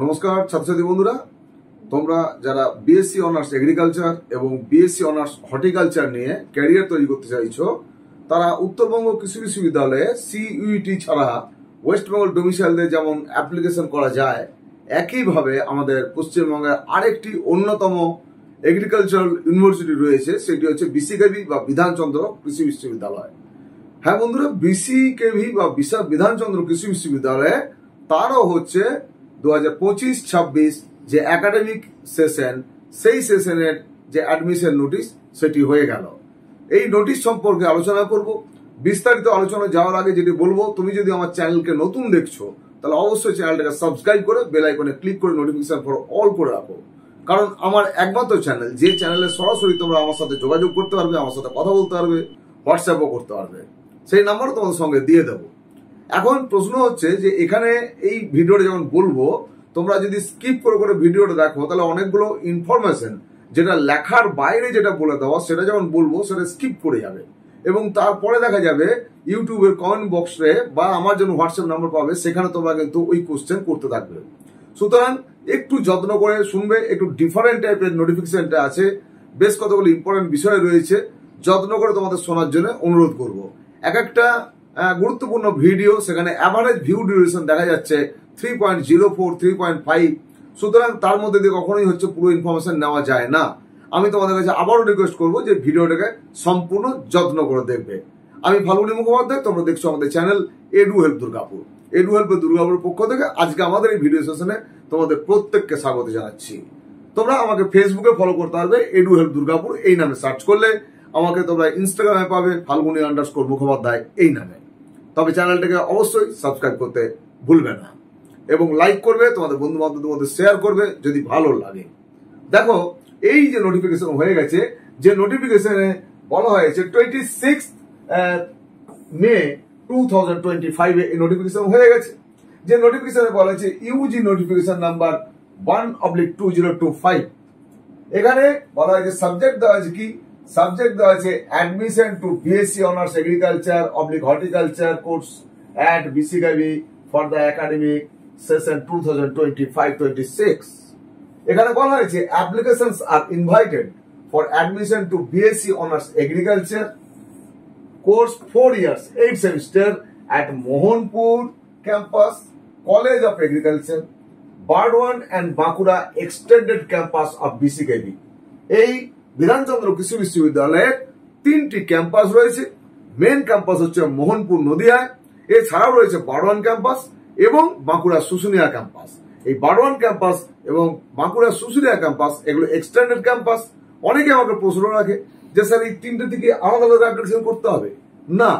নমস্কার ছাত্রছাত্রী বন্ধুরা, তোমরা যারা বিএসসি অনার্স এগ্রিকালচার এবং বিএসসি অনার্স হর্টিকালচার নিয়ে ক্যারিয়ার তৈরি করতে চাইছো, তারা উত্তরবঙ্গ কৃষি বিশ্ববিদ্যালয়ে সিইউটি ছাড়া ওয়েস্ট বেঙ্গল ডোমিসাইলে যেমন অ্যাপ্লিকেশন করা যায়, একইভাবে আমাদের পশ্চিমবঙ্গের আরেকটি অন্যতম এগ্রিকালচারাল ইউনিভার্সিটি রয়েছে, সেটি হচ্ছে বিসিকেভি বা বিধানচন্দ্র কৃষি বিশ্ববিদ্যালয়। হ্যাঁ বন্ধুরা, বিসিকেভি বা বিধানচন্দ্র কৃষি বিশ্ববিদ্যালয়ে তারও হচ্ছে 2025-26 যে একাডেমিক সেশন, সেই সেশনের যে অ্যাডমিশন নোটিশ সেটি হয়ে গেল। এই নোটিশ সম্পর্কে আলোচনা করব। বিস্তারিত আলোচনা যাওয়ার আগে যেটি বলবো, তুমি যদি আমার চ্যানেলকে নতুন দেখছো তাহলে অবশ্যই চ্যানেলটাকে সাবস্ক্রাইব করে বেল আইকনে ক্লিক করে নোটিফিকেশন ফর অল করে রাখো, কারণ আমার একমাত্র চ্যানেল যে চ্যানেলে সরাসরি তোমরা আমার সাথে যোগাযোগ করতে পারবে, আমার সাথে কথা বলতে পারবে, হোয়াটসঅ্যাপও করতে পারবে। সেই নাম্বারও তোমাদের সঙ্গে দিয়ে দেবো। এখন প্রশ্ন হচ্ছে যে এখানে এই ভিডিওটা যখন বলবো, তোমরা যদি স্কিপ করে করে ভিডিওটা দেখো তাহলে অনেকগুলো ইনফরমেশন যেটা লেখার বাইরে যেটা বলে দেওয়া সেটা যখন বলবো সেটা স্কিপ করে যাবে, এবং তারপরে দেখা যাবে ইউটিউবের কমেন্ট বক্সে বা আমার জন্য হোয়াটসঅ্যাপ নাম্বার পাবে, সেখানে তোমরা কিন্তু ওই কোশ্চেন করতে থাকবে। সুতরাং একটু যত্ন করে শুনবে, একটু ডিফারেন্ট টাইপের নোটিফিকেশনটা আছে, বেশ কতগুলো ইম্পর্টেন্ট বিষয় রয়েছে, যত্ন করে তোমাদের শোনার জন্য অনুরোধ করব। এক একটা গুরুত্বপূর্ণ ভিডিও, সেখানে অ্যাভারেজ ভিউ ডিউরেশন দেখা যাচ্ছে 3.04, 3.5। সুতরাং তার মধ্যে দিয়ে কখনোই হচ্ছে পুরো ইনফরমেশন নেওয়া যায় না। আমি তোমাদের কাছে আবারও রিকোয়েস্ট করবো যে ভিডিওটাকে সম্পূর্ণ যত্ন করে দেখবে। আমি ফাল্গুনী মুখোপাধ্যায়, তোমরা দেখছো আমাদের channel edu help Durgapur. Edu help দুর্গাপুরের পক্ষ থেকে আজকে আমাদের এই ভিডিও সেশনে তোমাদের প্রত্যেককে স্বাগত জানাচ্ছি। তোমরা আমাকে ফেসবুকে ফলো করতে পারবে, এডু হেল্প দুর্গাপুর এই নামে সার্চ করলে আমাকে তোমরা ইনস্টাগ্রামে পাবে ফাল্গুনী_মুখোপাধ্যায় এই নামে। তবে চ্যানেলটাকে অবশ্যই সাবস্ক্রাইব করতে ভুলবে না এবং লাইক করবে, তোমাদের বন্ধু বান্ধবদের মধ্যে শেয়ার করবে যদি ভালো লাগে। দেখো, এই যে নোটিফিকেশন হয়ে গেছে, যে নোটিফিকেশনে বলা হয়েছে 26 মে 2025 এই নোটিফিকেশন হয়ে গেছে। যে নোটিফিকেশনে বলা হয়েছে ইউজি নোটিফিকেশন নাম্বার 1/2025। এখানে বলা হয়েছে সাবজেক্ট দেওয়া আছে কি, সাবজেক্ট দেওয়া আছে admission to BSc honours agriculture horticulture course at BCKV for the academic session 2025-26। এখানে বলা হয়েছে applications are invited for admission to BSc honours agriculture course 4 years 8 semester at Mohanpur campus college of agriculture, Burdwan and Bankura extended campus of BCKV. এই বিধানচন্দ্র কৃষি বিশ্ববিদ্যালয়ের 3টি campus রয়েছে। Main campus হচ্ছে মোহনপুর নদিয়ায়, এছাড়াও রয়েছে বারওয়ান ক্যাম্পাস এবং বাঁকুড়া শুশুনিয়া ক্যাম্পাস। এই বারওয়ান ক্যাম্পাস এবং বাঁকুড়া শুশুনিয়া ক্যাম্পাস এগুলো এক্সটেন্ডেড ক্যাম্পাস। অনেকে আমাকে প্রশ্ন রাখে যে স্যার এই 3টে থেকে আলাদা আলাদা অ্যাপ্লিকেশন করতে হবে না,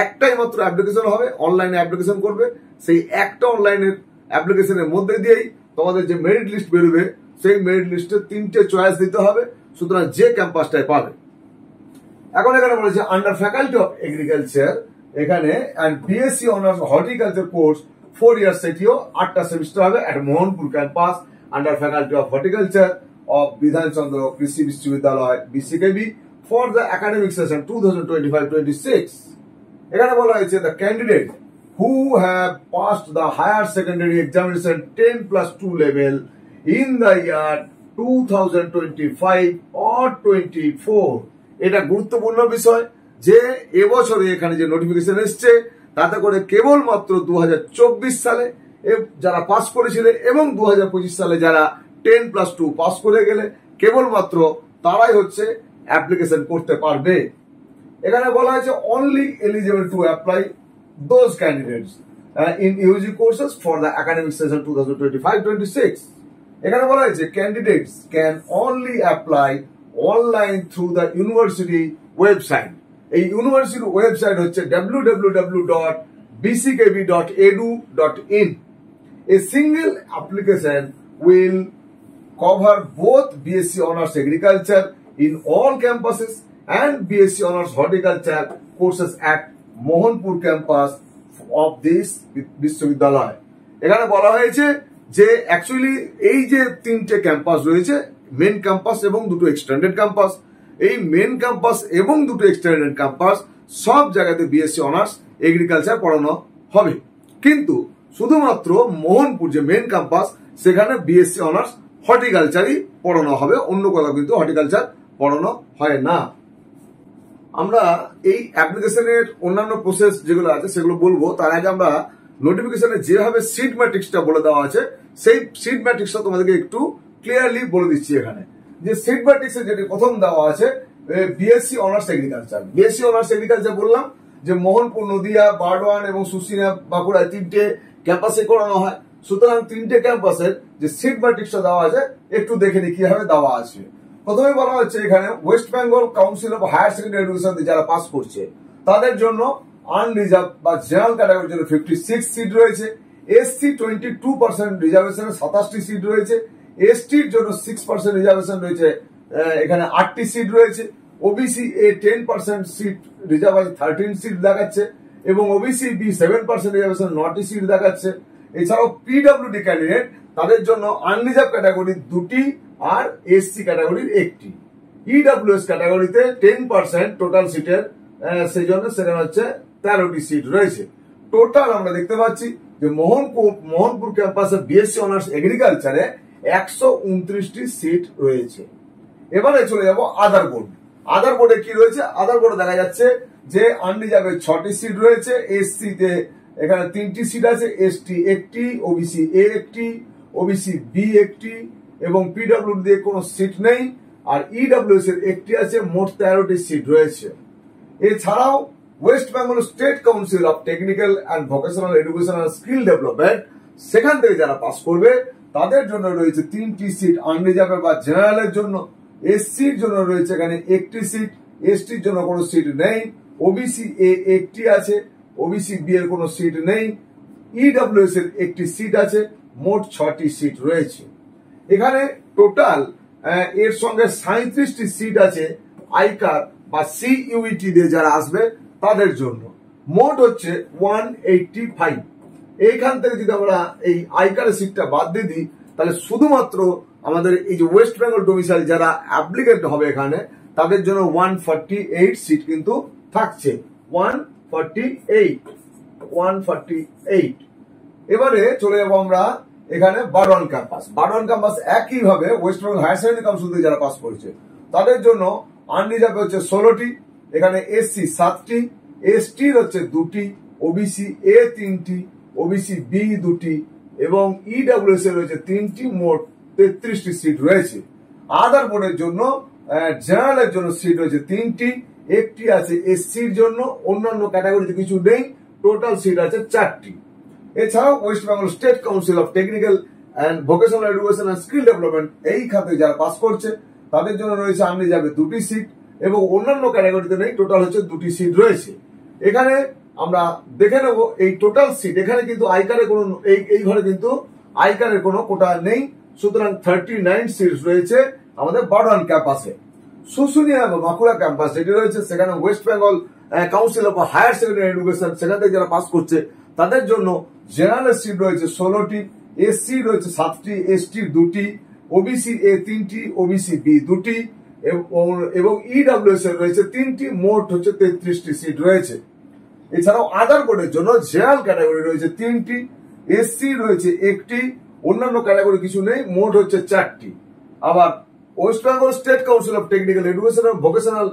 একটাই মাত্র অ্যাপ্লিকেশন হবে, অনলাইনে অ্যাপ্লিকেশন করবে। সেই একটা অনলাইনের অ্যাপ্লিকেশনের মধ্যে দিয়েই তোমাদের যে মেরিট লিস্ট বেরোবে, সেই মেরিট লিস্টে 3টে চয়েস দিতে হবে, সুতরাং যে ক্যাম্পাসটাই পাবে। এখন এখানে বলেছে আন্ডার ফ্যাকাল্টি অফ এগ্রিকালচার, এখানে and BSc honours horticulture course 4 years, সেটিও 8টা সেমিস্টার হবে at Mohanpur campus under faculty of horticulture of Bidhan Chandra Krishi Viswavidyalaya BCKV for the academic session 2025-26। এখানে বলা হয়েছে the candidate who have passed the higher secondary examination 10+2 level in the year 2025 or 24। এটা গুরুত্বপূর্ণ বিষয় যে এবছরে এখানে যে নোটিফিকেশন এসছে তাতে করে কেবলমাত্র 2024 সালে যারা পাস করেছিল এবং 2025 সালে যারা 10+2 পাস করে গেলে কেবলমাত্র তারাই হচ্ছে অ্যাপ্লিকেশন করতে পারবে। এখানে বলা হয়েছে only eligible to apply those candidates in UG courses for the academic session 2025-26। এখানে বলা হয়েছে candidates can only apply online through the university website। এই ইউনিভার্সিটি ওয়েবসাইট হচ্ছে www.bckv.edu.in। A single application will cover both BSc Honours Agriculture in all campuses and BSc Honours Horticulture courses at Mohanpur campus of this বিশ্ববিদ্যালয়। এখানে বলা হয়েছে যে actually এই যে 3টে ক্যাম্পাস রয়েছে, মেন ক্যাম্পাস এবং 2টো এক্সটেন্ডেড ক্যাম্পাস, এই মেন ক্যাম্পাস এবং 2টো এক্সটেন্ডেড ক্যাম্পাস সব জায়গাতে বিএসসি অনার্স এগ্রিকালচার পড়ানো হবে। কিন্তু শুধুমাত্র মোহনপুর যে মেন ক্যাম্পাস সেখানে বিএসসি অনার্স হর্টিকালচারই পড়ানো হবে, অন্য কোথাও কিন্তু হর্টিকালচার পড়ানো হয় না। আমরা এই অ্যাপ্লিকেশনের অন্যান্য প্রসেস যেগুলো আছে সেগুলো বলবো, তার আগে আমরা নোটিফিকেশনে যেভাবে সিট ম্যাট্রিক্সটা বলে দেওয়া আছে সেই সিট ম্যাট্রিক্সটা তোমাদেরকে একটু ক্লিয়ারলি বলে দিচ্ছি। এখানে যে সিট ম্যাট্রিক্সে যেটি প্রথম দেওয়া আছে BSc honours agriculture. BSc honours agriculture বললাম যে মোহনপুর, নদিয়া, বারডোয়ান এবং শুশুনিয়া, বাঁকুড়ায় তিনটে ক্যাম্পাসে করানো হয়। সুতরাং তিনটে ক্যাম্পাসের যে সিট ম্যাট্রিক্সটা দেওয়া আছে একটু দেখে নি কিভাবে দেওয়া আছে। প্রথমে বলা হচ্ছে এখানে West Bengal Council of higher Secondary Education যারা পাস করছে তাদের জন্য আনরিজার্ভ বা জেনারেল ক্যাটাগরির জন্য 56 সিট রয়েছে। এসসি 22% রিজার্ভেশনে 27টি সিট রয়েছে। এসটির জন্য 6% রিজার্ভেশন রয়েছে, এখানে 8টি সিট রয়েছে। ওবিসি এ 10% সিট রিজার্ভ আছে, 13 সিট দেখাচ্ছে, এবং ওবিসি বি 7% রিজার্ভেশন 9টি সিট দেখাচ্ছে। এছাড়াও পিডব্লিউডি ক্যান্ডিডেট তাদের জন্য আনরিজার্ভ ক্যাটাগরির 2টি আর এসসি ক্যাটাগরির 1টি। ইডব্লিউএস ক্যাটাগরিতে 10% টোটাল সিটের, সেই জন্য সেখানে হচ্ছে 13টি সিট রয়েছে। টোটাল আমরা দেখতে পাচ্ছি যে মোহনপুর ক্যাম্পাসে বিএসসি অনার্স এগ্রিকালচারে 129টি সিট রয়েছে। এবারে চলে যাব আদার বোর্ড। আদার বোর্ডে কি রয়েছে? আদার বোর্ডে দেখা যাচ্ছে যে আনরিজার্ভে 6টি সিট রয়েছে, এসসি তে এখানে 3টি সিট আছে, এসটি 1টি, ওবিসি এ 1টি, ওবিসি বি 1টি, এবং পিডব্লিউডি দিয়ে কোনো সিট নেই, আর ইডব্লিউএস এর 1টি আছে। মোট 13টি সিট রয়েছে। এছাড়াও West Bengal State Council of technical and vocational education and skill development, সেখান থেকে যারা পাস করবে তাদের জন্য রয়েছে 3টি সিট আনরিজার্ভ বা জেনারেলের জন্য। এসসির জন্য রয়েছে এখানে 1টি সিট, এসটির জন্য কোনো সিট নেই। ওবিসি এ 1টি আছে, ওবিসি বি এর কোনো সিট নেই। ইডব্লিউএস এর 1টি সিট আছে। মোট 6টি সিট রয়েছে। এখানে টোটাল এর সঙ্গে 37টি সিট আছে আইকার বা সিইউইটি দিয়ে যারা আসবে তাদের জন্য। মোট হচ্ছে 185। এইখান থেকে যদি আমরা এই আইকারের সিটটা বাদ দিয়ে দিই তাহলে শুধুমাত্র আমাদের এই যে ওয়েস্ট বেঙ্গল ডোমিসাইল যারা অ্যাপ্লিকেন্ট হবে এখানে তাদের জন্য 148 সিট কিন্তু থাকছে। 148। এবারে চলে যাবো আমরা এখানে বারডোয়ান ক্যাম্পাস। বারডোয়ান ক্যাম্পাস একইভাবে West Bengal Higher Secondary Council থেকে যারা পাস করেছে তাদের জন্য আনরিজার্ভ হচ্ছে 16টি, এখানে এসসি 7টি, এসটির হচ্ছে 2টি, ওবিসি এ 3টি, ওবিসি বি 2টি, এবং ইডব্লিউএস এর রয়েছে 3টি। মোট 33টি সিট রয়েছে। আদার বোর্ডের জন্য জেনারেলের জন্য সিট রয়েছে 3টি, 1টি আছে এসসির জন্য, অন্যান্য ক্যাটাগরিতে কিছু নেই। টোটাল সিট আছে 4টি। এছাড়াও West Bengal State Council of technical and vocational education and skill development এই খাতে যারা পাস করছে তাদের জন্য রয়েছে আনরিজার্ভে 2টি সিট, এবং অন্যান্য ক্যাটাগরিতে নেই। টোটাল হচ্ছে 2টি সিট রয়েছে। এখানে আমরা দেখে নেব এই টোটাল সিট। এখানে কিন্তু আইকারের কোনো এই ঘরে কিন্তু আইকারের কোনো কোটা নেই। সুতরাং 39 সিট রয়েছে আমাদের বারডোয়ান ক্যাম্পাসে। শুশুনিয়া বা বাঁকুড়া ক্যাম্পাস যেটি রয়েছে সেখানে West Bengal Council of higher Secondary Education সেখান থেকে যারা পাস করছে তাদের জন্য জেনারেল সিট রয়েছে 16টি, এসসি রয়েছে 7টি, এসটি 2টি, ওবিসি এ 3টি, ওবিসি বি 2টি, এবং ইডব্লিউএস এর রয়েছে 3টি। মোট হচ্ছে 33টি সিট রয়েছে। এছাড়াও আদার বোর্ডের জন্য জেনারেল ক্যাটাগরি রয়েছে 3টি, এসসি রয়েছে 1টি, অন্যান্য ক্যাটাগরি কিছু নেই। মোট হচ্ছে 4টি। আবার West Bengal State Council of Technical Education এবং vocational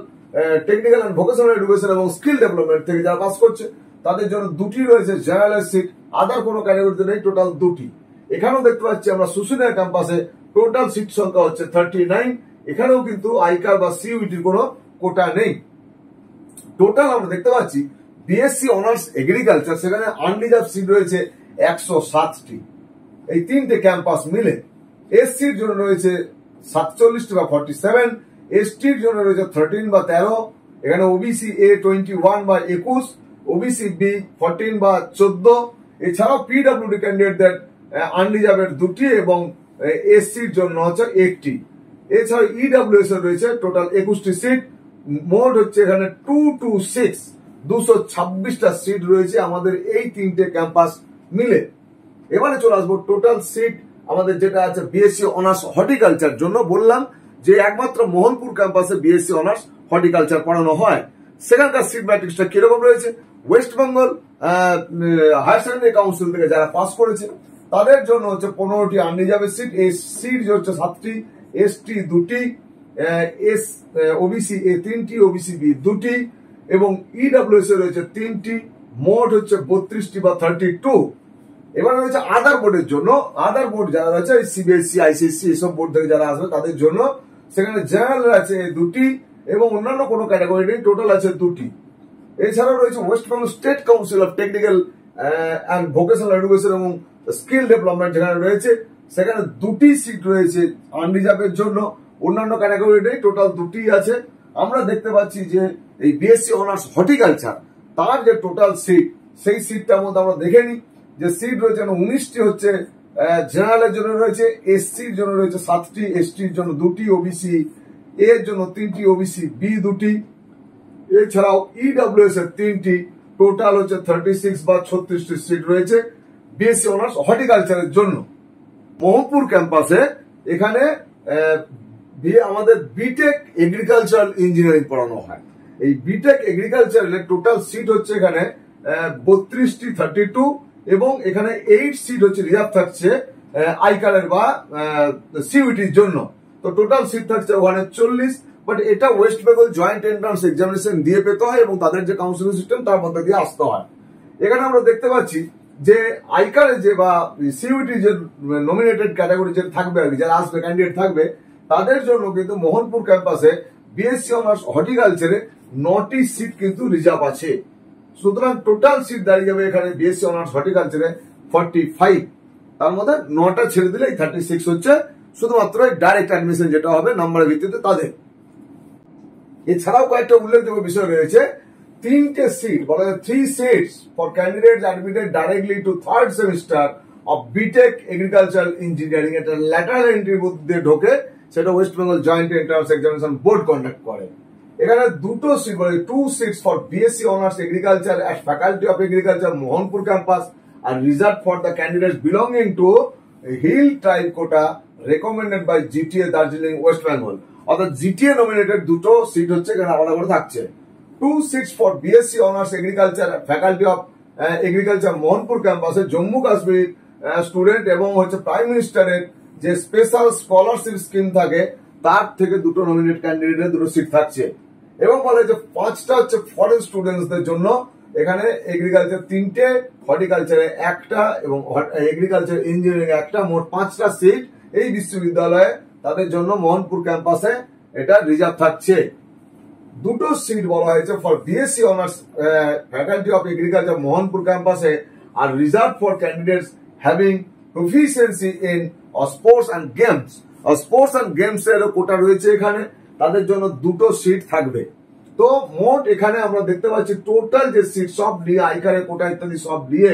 technical and vocational education এবং স্কিল ডেভেলপমেন্ট থেকে যারা পাস করছে তাদের জন্য 2টি রয়েছে জেনারেলের সিট। আদার কোনো ক্যাটাগরিতে নেই। টোটাল 2টি। এখানেও দেখতে পাচ্ছি আমরা শুশুনিয়া ক্যাম্পাসে টোটাল সিট সংখ্যা হচ্ছে 39। এখানেও কিন্তু আইকার বা সিইউটির কোনো কোটা নেই। টোটাল আমরা দেখতে পাচ্ছি বিএসসি অনার্স এগ্রিকালচার সেখানে আনরিজার্ভ সিট রয়েছে 107টি। এই তিনটে ক্যাম্পাস মিলে এসসির জন্য রয়েছে 47টি বা 47, এসটির জন্য রয়েছে 13 বা 13, এখানে ওবিসি এ 21 বা 21, ওবিসি বি 14 বা 14। এছাড়াও পিডব্লিউডি ক্যান্ডিডেটদের আনরিজার্ভের 2টি এবং এসসির জন্য হচ্ছে 1টি। এছাড়াও ইডব্লিউএস এর রয়েছে টোটাল 21টি সিট। মোট হচ্ছে এখানে 226 226টা সিট রয়েছে আমাদের এই তিনটে ক্যাম্পাস মিলে। এবারে চলে আসবো টোটাল সিট আমাদের যেটা আছে বিএসসি অনার্স হর্টিকালচার জন্য। বললাম যে একমাত্র মোহনপুর ক্যাম্পাসে বিএসসি অনার্স হর্টিকালচার পড়ানো হয়। সেখানকার সিট ম্যাট্রিক্সটা কিরকম রয়েছে? West Bengal Higher Secondary Council থেকে যারা পাস করেছে তাদের জন্য হচ্ছে 15টি আনরিজার্ভেড সিট। এই সিট হচ্ছে 7টি, এসটি 2টি, ওবিসি এ 3টি, ওবিসি বি 2টি এবং ইডব্লিউএস এ রয়েছে 3টি। মোট হচ্ছে 32টি বা 32। এবার রয়েছে আদার বোর্ডের জন্য। আদার বোর্ড যারা রয়েছে সিবিএসসি, আইসিএসসি এসব বোর্ড থেকে যারা আসবে তাদের জন্য সেখানে জেনারেল আছে 2টি এবং অন্যান্য কোনো ক্যাটাগরি নেই, টোটাল আছে 2টি। এছাড়াও রয়েছে West Bengal State Council of technical and vocational education এবং স্কিল ডেভেলপমেন্ট যেখানে রয়েছে সেখানে 2টি সিট রয়েছে আনরিজার্ভের জন্য, অন্যান্য ক্যাটাগরি নেই, টোটাল 2টি আছে। আমরা দেখতে পাচ্ছি যে এই বিএসসি অনার্স হর্টিকালচার তার যে টোটাল সিট, সেই সিটটার মধ্যে আমরা দেখে নিই যে সিট রয়েছে 19টি হচ্ছে জেনারেলের জন্য রয়েছে, এসসির জন্য রয়েছে 7টি, এসটির জন্য 2টি, ওবিসি এর জন্য 3টি, ওবিসি বি 2টি, এছাড়াও ইডব্লিউএস এর 3টি। টোটাল হচ্ছে 36 বা 36টি সিট রয়েছে বিএসসি অনার্স হর্টিকালচারের জন্য। মোহনপুর ক্যাম্পাসে এখানে আমাদের বিটেক এগ্রিকালচারাল ইঞ্জিনিয়ারিং পড়ানো হয়। এই বিটেক এগ্রিকালচারের টোটাল সিট হচ্ছে এখানে 32টি 32 এবং এখানে 8 সিট হচ্ছে রিজার্ভ থাকছে আইকারের বা সিইউটির জন্য। তো টোটাল সিট থাকছে ওখানে 40। বাট এটা West Bengal Joint Entrance examination দিয়ে পেতে হয় এবং তাদের যে কাউন্সিলিং সিস্টেম তার মধ্যে দিয়ে আসতে হয়। এখানে আমরা দেখতে পাচ্ছি যে আইকারে যে বা সিইউটি যে নমিনেটেড ক্যাটাগরি যে থাকবে আর কি, যারা আসবে ক্যান্ডিডেট থাকবে তাদের জন্য কিন্তু মোহনপুর ক্যাম্পাসে বিএসসি অনার্স হর্টিকালচারে 9টি সিট কিন্তু রিজার্ভ আছে। সুতরাং টোটাল সিট দাঁড়িয়ে যাবে এখানে বিএসসি অনার্স হর্টিকালচারে 45। তার মধ্যে 9টা ছেড়ে দিলে 36 হচ্ছে শুধুমাত্র ডাইরেক্ট অ্যাডমিশন যেটা হবে নাম্বারের ভিত্তিতে তাদের। এছাড়াও কয়েকটা উল্লেখযোগ্য বিষয় রয়েছে। 3টে সিট বলা যায় 3 seats for candidates admitted directly to 3rd semester of BTech agricultural engineering. এটা ল্যাটারাল এন্ট্রির মধ্যে ঢোকে, সেটা West Bengal Joint Entrance Examination Board conduct করে। এখানে 2টো সিট বলে 2 seats for BSc honours agriculture at faculty of agriculture Mohanpur campus আর reserve for the candidates belonging to hill tribe quota recommended by GTA Darjeeling West Bengal. অর্থাৎ জিটিএ নমিনেটেড 2টো সিট হচ্ছে এখানে আলাদা করে থাকছে। 2 seats for BSc honours agriculture faculty of agriculture Mohanpur ক্যাম্পাসে Jammu Kashmir student এবং হচ্ছে প্রাইম মিনিস্টারের যে স্পেশাল স্কলারশিপ স্কিম থাকে তার থেকে 2টো নমিনেট ক্যান্ডিডেটের 2টো সিট থাকছে। এবং বলা যে 5টা হচ্ছে ফরেন স্টুডেন্টসদের জন্য, এখানে এগ্রিকালচার 3টে, হর্টিকালচারে 1টা এবং এগ্রিকালচার ইঞ্জিনিয়ারিং 1টা, মোট 5টা সিট এই বিশ্ববিদ্যালয়ে তাদের জন্য মোহনপুর ক্যাম্পাসে এটা রিজার্ভ থাকছে। 2টো সিট বলা হয়েছে for BSc honours faculty of agriculture Mohanpur ক্যাম্পাসে are reserve for candidates having proficiency in sports and games. Sports and games এর কোটা রয়েছে এখানে, তাদের জন্য 2টো সিট থাকবে। তো মোট এখানে আমরা দেখতে পাচ্ছি টোটাল যে সিট সব নিয়ে আইকারের কোটা ইত্যাদি সব নিয়ে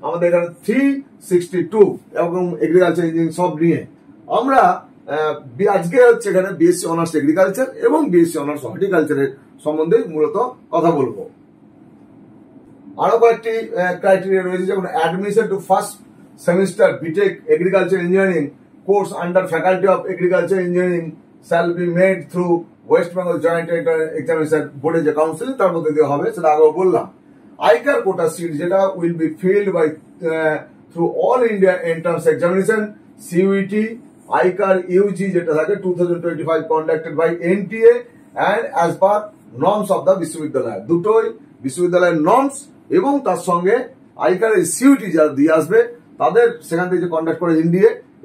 আমাদের এখানে 362 এবং এগ্রিকালচার ইঞ্জিনিয়ারিং সব নিয়ে আমরা আজকে হচ্ছে এখানে বিএসসি অনার্স এগ্রিকালচার এবং বিএসসি অনার্স হর্টিকালচারের সম্বন্ধে মূলত কথা বলবো। আরো কয়েকটি ক্রাইটেরিয়া রয়েছে, যেমন admission to first semester BTech agriculture engineering course under faculty of agriculture engineering shall be made through West Bengal Joint Examination বোর্ডের যে কাউন্সিল তার মধ্যে দিয়ে হবে, সেটা আগেও বললাম। আইকার কোটা সিট যেটা will be filled by through all India entrance examination CUET ICAR UG যেটা থাকে 2025 conducted by NTA and as per norms of the বিশ্ববিদ্যালয়। দুটোই বিশ্ববিদ্যালয়ের নর্মস এবং তার সঙ্গে আইকারের সিইউটি যারা দিয়ে আসবে তাদের সেখান থেকে যে কন্ডাক্ট করে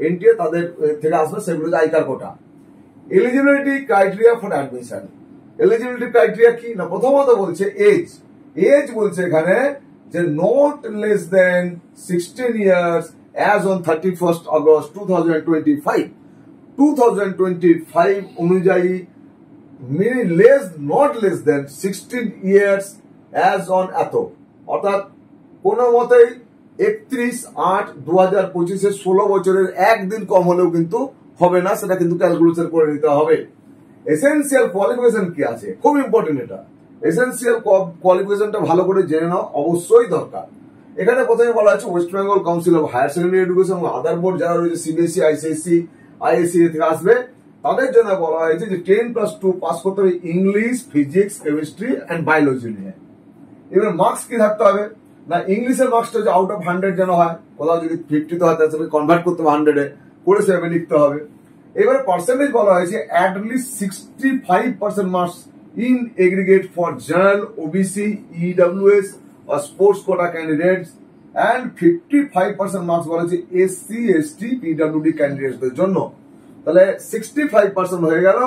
এনটিএ তাদের থেকে আসবে, সেগুলো ICAR quota. Eligibility criteria for admission. Eligibility criteria কি না, প্রথমত বলছে এজ। এজ বলছে এখানে যে not less than 16 years as on 31st August 2025 অনুযায়ী not less than 16 years as on এত, অর্থাৎ কোন মতেই 31/8/2025 16 বছরের একদিন কম হলেও কিন্তু হবে না, সেটা কিন্তু ক্যালকুলেশন করে নিতে হবে। এসেনশিয়াল কোয়ালিফিকেশন কি আছে, খুব ইম্পর্টেন্ট। এটা এসেনশিয়াল কোয়ালিফিকেশনটা ভালো করে জেনে নাও, অবশ্যই দরকার। এখানে প্রথমে বলা আছে West Bengal Council of higher Secondary Education এবং আদার বোর্ড যারা রয়েছে সিবিএসসি, আইসিএসসি, আইএসসি থেকে আসবে তাদের জন্য বলা হয়েছে যে 10+2 পাস করতে হবে English, physics, chemistry and biology নিয়ে। এবার মার্কস কি থাকতে হবে না ইংলিশের মার্কসটা হচ্ছে আউট অফ 100 যেন হয়, কোথাও যদি 50 হয় তাহলে কনভার্ট করতে হবে 100 করে সেভাবে লিখতে হবে। এবারে পার্সেন্টেজ বলা হয়েছে at least 65% marks in aggregate for general, OBC, EWS or sports quota candidates and 55% marks বলা হয়েছে এসসি, এসটি, পিডব্লিউডি ক্যান্ডিডেটসদের জন্য। তাহলে 65% হয়ে গেল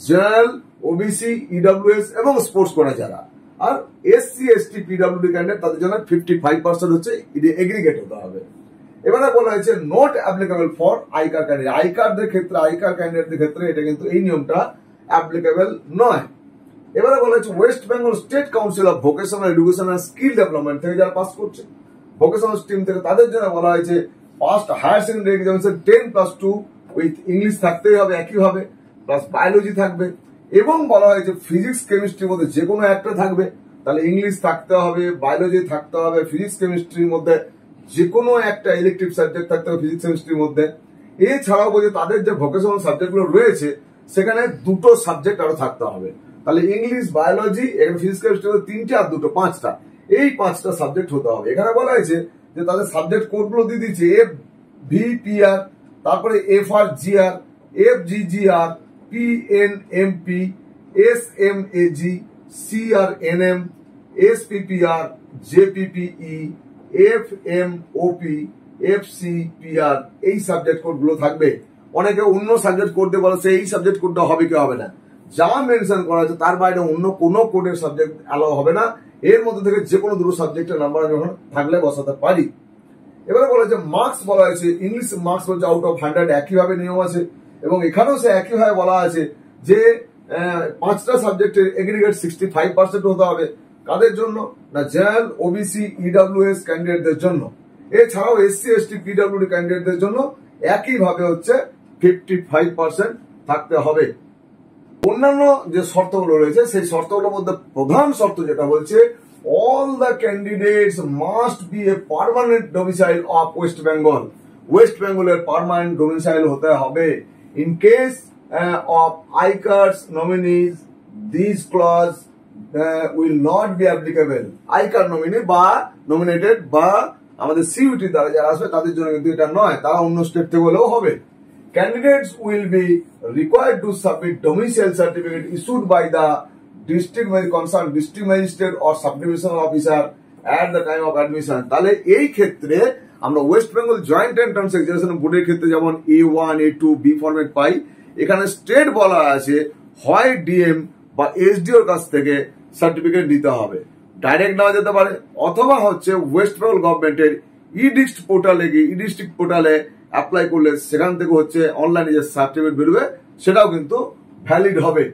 জেনারেল, ওবিসি, ইডব্লিউএস এবং স্পোর্টস কোটা যারা, আর এসসি, এসটি, পিডব্লিউডি ক্যান্ডিডেট তাদের জন্য 55% হচ্ছে এগ্রিগেট হতে হবে। এবারে বলা হয়েছে নট অ্যাপ্লিকেবল ফর আইকার ক্যান্ডিডেট, আইকারদের ক্ষেত্রে, আইকার ক্যান্ডিডেটদের ক্ষেত্রে এটা কিন্তু এই নিয়মটা অ্যাপ্লিকেবল নয়। এবারে বলা হয়েছে West Bengal State Council of Vocational Education and Skill development থেকে যারা পাস করছে ভোকেশনাল স্ট্রিম থেকে, তাদের জন্য বলা হয়েছে first higher secondary examination 10+2 with English থাকতেই হবে একইভাবে, প্লাস বায়োলজি থাকবে, এবং বলা হয়েছে ফিজিক্স কেমিস্ট্রির মধ্যে যে কোনো একটা থাকবে, তাহলে ইংলিশ থাকতে হবে, বায়োলজি থাকতে হবে, ফিজিক্স কেমিস্ট্রির মধ্যে যে কোনো একটা ইলেকটিভ সাবজেক্ট থাকতে হবে ফিজিক্স কেমিস্ট্রির মধ্যে। এছাড়াও বলছে তাদের যে ভোকেশনাল সাবজেক্টগুলো রয়েছে সেখানে 2টো সাবজেক্ট আরো থাকতে হবে, তাহলে ইংলিশ, বায়োলজি, এখানে ফিজিক্স কেমিস্ট্রি 3টে আর 2টো 5টা, এই 5টা সাবজেক্ট হতে হবে। এখানে বলা হয়েছে যে তাদের সাবজেক্ট কোডগুলো দিয়ে দিচ্ছে FVPR, তারপরে FRGR, FGGR, PNMP, SMAG, CRNM, SPPR, JPPE, FMOP, FCPR, এই সাবজেক্ট কোডগুলো থাকবে। অনেকে অন্য সাবজেক্ট কোড দিয়ে বলে এই সাবজেক্ট কোডটা হবে কি হবে না, যা মেনশন করা আছে তার বাইরে অন্য কোনো কোডের সাবজেক্ট অ্যালাউ হবে না, এর মধ্যে থেকে যে কোনো 2টো সাবজেক্টের নাম্বার যখন থাকলে বসাতে পারি। এবারে বলা হয়েছে মার্কস বলা হয়েছে ইংলিশ মার্কস হচ্ছে আউট অফ 100 একইভাবে নিয়ম আছে, এবং এখানেও সে একইভাবে বলা আছে যে 5টা সাবজেক্টের এগ্রিগেট 65% হতে হবে। কাদের জন্য না জেনারেল, ওবিসি, ইডব্লিউএস ক্যান্ডিডেটদের জন্য। এছাড়াও এসসি, এসটি, পিডব্লিউডি ক্যান্ডিডেটদের জন্য একইভাবে হচ্ছে 55% থাকতে হবে। অন্যান্য যে শর্তগুলো রয়েছে সেই শর্তগুলোর মধ্যে প্রধান শর্ত যেটা বলছে all the candidates must be a permanent domicile of West Bengal, West বেঙ্গলের পার্মানেন্ট ডোমিসাইল হতে হবে। in case of ICAR's nominees these clause will not be applicable, ICAR nominee বা nominated বা আমাদের সিইউটি দ্বারা যারা আসবে তাদের জন্য কিন্তু এটা নয়, তারা অন্য স্টেট থেকে হলেও হবে। Candidates will be required to submit domicile certificate issued by the district concerned district magistrate or subdivisional officer at the time of admission। তাহলে এই ক্ষেত্রে আমরা West Bengal Joint Entrance examination বোর্ডের ক্ষেত্রে যেমন A1, A2, B ফরম্যাট পাই, এখানে state বলা আছে হয় ডিএম বা এসডিওর কাছ থেকে সার্টিফিকেট দিতে হবে, ডাইরেক্ট নেওয়া যেতে পারে, অথবা হচ্ছে ওয়েস্ট বেঙ্গল গভর্নমেন্টের ইডিস্ট্রিক্ট পোর্টালে অ্যাপ্লাই করলে সেখান থেকে হচ্ছে অনলাইনে যে সার্টিফিকেট বেরোবে সেটাও কিন্তু ভ্যালিড হবে।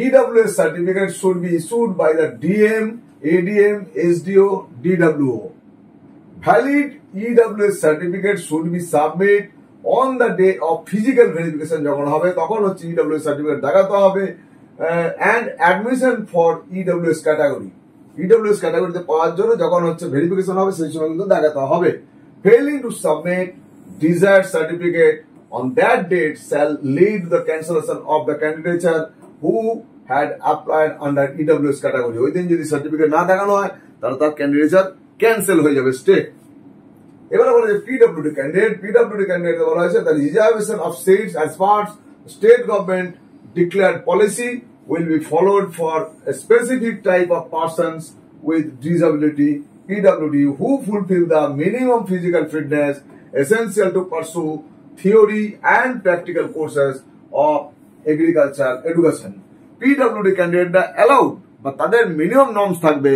EWS certificate should be issued by the DM, ADM, SDO, DWO. Valid EWS certificate should be submitted on the day of physical verification যখন হবে তখন হচ্ছে EWS certificate দেখাতে হবে, and admission for EWS category, EWS ক্যাটাগরিতে পাওয়ার জন্য যখন হচ্ছে ভেরিফিকেশন হবে সেই সময় কিন্তু দেখাতে হবে। Failing to submit desired certificate on that date shall lead to the cancellation of the candidature who had applied under EWS category। ওই দিন যদি সার্টিফিকেট না দেখানো হয় তাহলে তার ক্যান্ডিডেচার ক্যান্সেল হয়ে যাবে স্টেট। এবারে বলা হয়েছে পিডব্লিউডি ক্যান্ডিডেট বলা হয়েছে the reservation of seats as per state government declared policy will be followed for a specific type of persons with disability PWD who fulfill the minimum physical fitness essential to pursue theory and practical courses of agriculture education। PWD ক্যান্ডিডেটরা allowed বা তাদের minimum norms থাকবে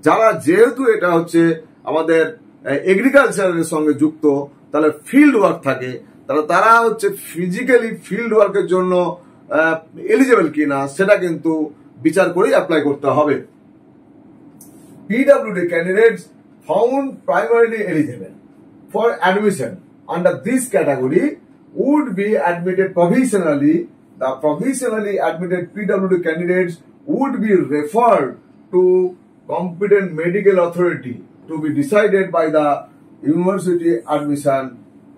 যারা, যেহেতু এটা হচ্ছে আমাদের এগ্রিকালচারের সঙ্গে যুক্ত, তাহলে ফিল্ড ওয়ার্ক থাকে, তাহলে তারা হচ্ছে ফিজিক্যালি ফিল্ড ওয়ার্কের জন্য এলিজিবল কিনা সেটা কিন্তু বিচার করে অ্যাপ্লাই করতে হবে। PWD candidates found primarily eligible for admission under this category would be admitted provisionally. The provisionally admitted PWD candidates would be referred to competent medical authority to be decided by the university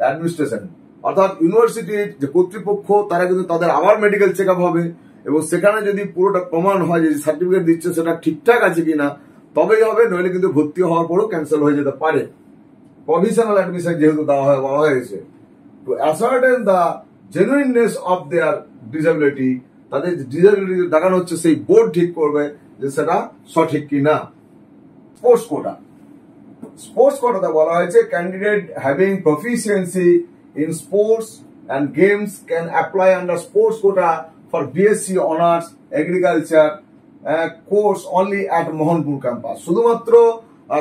administration। অর্থাৎ ইউনিভার্সিটির যে কর্তৃপক্ষ তারা কিন্তু তাদের আবার medical check up হবে, এবং সেখানে যদি পুরোটা প্রমাণ হয় যে সার্টিফিকেট দিচ্ছে সেটা ঠিকঠাক আছে কিনা, তবেই হবে, নইলে কিন্তু ভর্তি হওয়ার পরও ক্যান্সেল হয়ে যেতে পারে। প্রভিশনাল অ্যাডমিশন যেহেতু দেওয়া হয়, বলা হয়েছে to ascertain the genuineness of their disability, তাদের ডিসেবিলিটি দেখানো হচ্ছে, সেই বোর্ড ঠিক করবে যে সেটা সঠিক কিনা। স্পোর্টস কোটা, স্পোর্টস কোটাতে বলা হয়েছে candidate having proficiency in sports and games can apply under sports quota for BSc honours agriculture course only at Mohanpur campus. শুধুমাত্র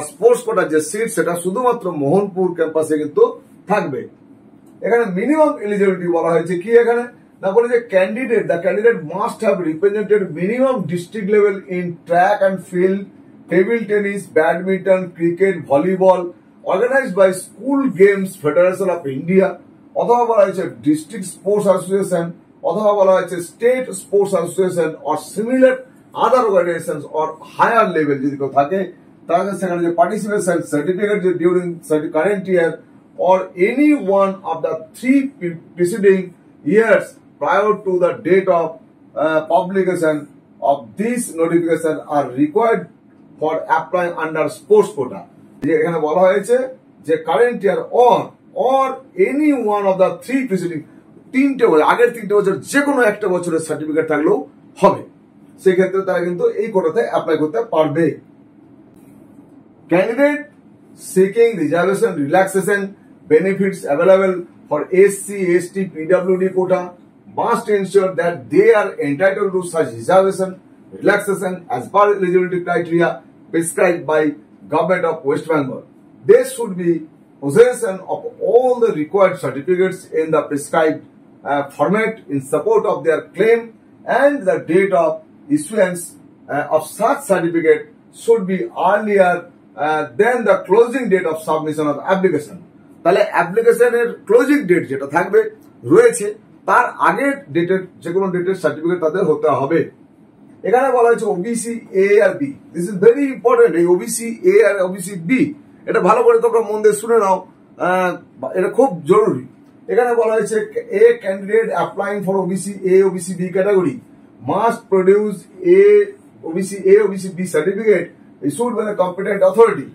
স্পোর্টস কোটার যে সিট সেটা শুধুমাত্র মোহনপুর ক্যাম্পাসে কিন্তু থাকবে। এখানে মিনিমাম এলিজিবিলিটি বলা হয়েছে কি, এখানে না বলে যে candidate must have represented minimum district level in track and field, table tennis, badminton, cricket, volleyball organised by School Games Federation of India, অথবা বলা হয়েছে ডিস্ট্রিক্ট স্পোর্টস অ্যাসোসিয়েশন, অথবা বলা হয়েছে state sports association or similar other organisation or higher level যদি কেউ থাকে, তাহলে সেখানে যে participation certificate during current year or any one of the 3 preceding years prior to the date of publication of this notification are required for applying under sports quota। এখানে বলা হয়েছে যে current year or any one of the 3 preceding, আগের 3টে বছর যে কোনো একটা বছরের সার্টিফিকেট থাকলেও হবে, সেই ক্ষেত্রে তারা কিন্তু এই কোটাতে অ্যাপ্লাই করতে পারবে। Candidate seeking reservation relaxation benefits available for SC, ST, PWD quota must ensure that they are entitled to such reservation relaxation as per eligibility criteria prescribed by Government of West Bengal. They should be possession of all the required certificates in the prescribed format in support of their claim, and the date of issuance of such certificate should be earlier than the closing date of submission of application। তাহলে অ্যাপ্লিকেশনের closing date যেটা থাকবে রয়েছে তার আগের ডেটের যে কোনো ডেটের সার্টিফিকেট তাদের হতে হবে। এখানে বলা হয়েছে ওবিসি এ আর B, this is very important. এই ওবিসি এ আর ওবিসি বি এটা ভালো করে তোমরা মন দিয়ে শুনে নাও, এটা খুব জরুরি। এখানে বলা হয়েছে a candidate applying for OBC A OBC B category must produce a OBC B certificate issued by the competent authority।